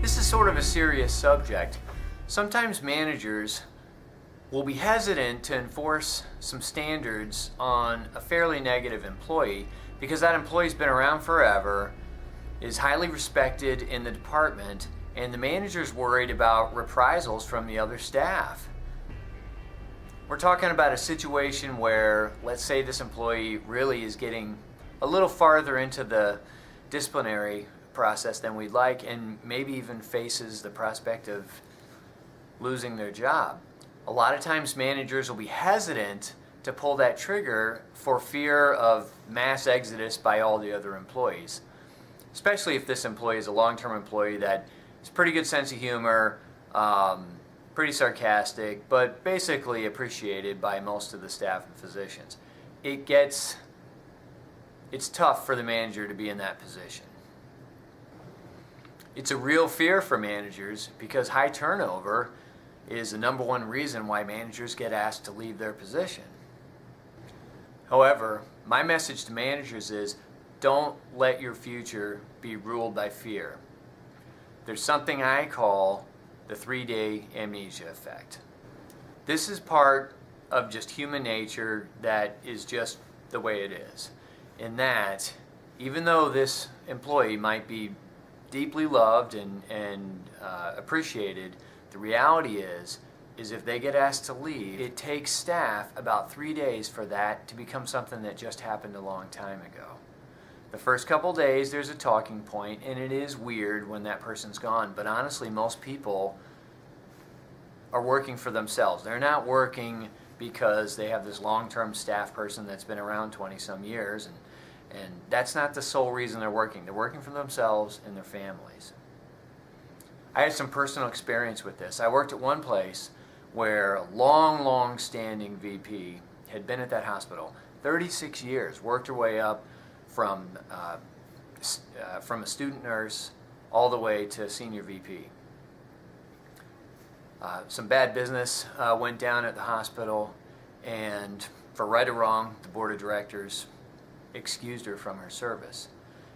This is sort of a serious subject. Sometimes managers will be hesitant to enforce some standards on a fairly negative employee because that employee's been around forever, is highly respected in the department, and the manager's worried about reprisals from the other staff. We're talking about a situation where, let's say this employee really is getting a little farther into the disciplinary process than we'd like, and maybe even faces the prospect of losing their job. A lot of times managers will be hesitant to pull that trigger for fear of mass exodus by all the other employees, especially if this employee is a long-term employee that has pretty good sense of humor, pretty sarcastic, but basically appreciated by most of the staff and physicians. It's tough for the manager to be in that position. It's a real fear for managers because high turnover is the number one reason why managers get asked to leave their position. However, my message to managers is don't let your future be ruled by fear. There's something I call the 3-day amnesia effect. This is part of just human nature that is just the way it is. In that, even though this employee might be deeply loved and appreciated, the reality is if they get asked to leave, it takes staff about 3 days for that to become something that just happened a long time ago. The first couple days there's a talking point, and it is weird when that person's gone, but honestly most people are working for themselves. They're not working because they have this long-term staff person that's been around 20 some years, and that's not the sole reason they're working. They're working for themselves and their families. I had some personal experience with this. I worked at one place where a long-standing VP had been at that hospital 36 years, worked her way up from a student nurse all the way to senior VP. Some bad business went down at the hospital, and for right or wrong, the board of directors excused her from her service.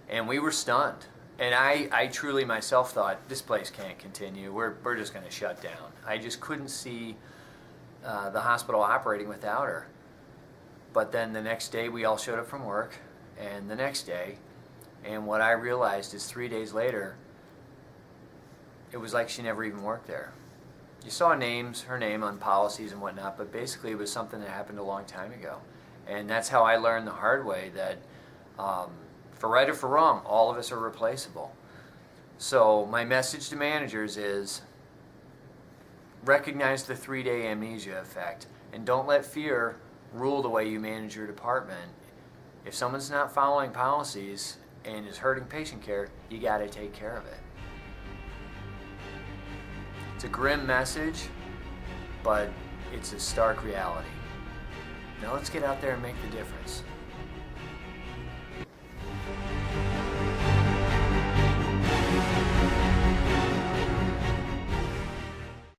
And we were stunned. And I truly myself thought, this place can't continue. We're just going to shut down. I just couldn't see the hospital operating without her. But then the next day we all showed up from work, and the next day, and what I realized is 3 days later, it was like she never even worked there. You saw her name on policies and whatnot, but basically it was something that happened a long time ago. And that's how I learned the hard way that for right or for wrong, all of us are replaceable. So my message to managers is recognize the 3-day amnesia effect, and don't let fear rule the way you manage your department. If someone's not following policies and is hurting patient care, you got to take care of it. It's a grim message, but it's a stark reality. Now let's get out there and make the difference.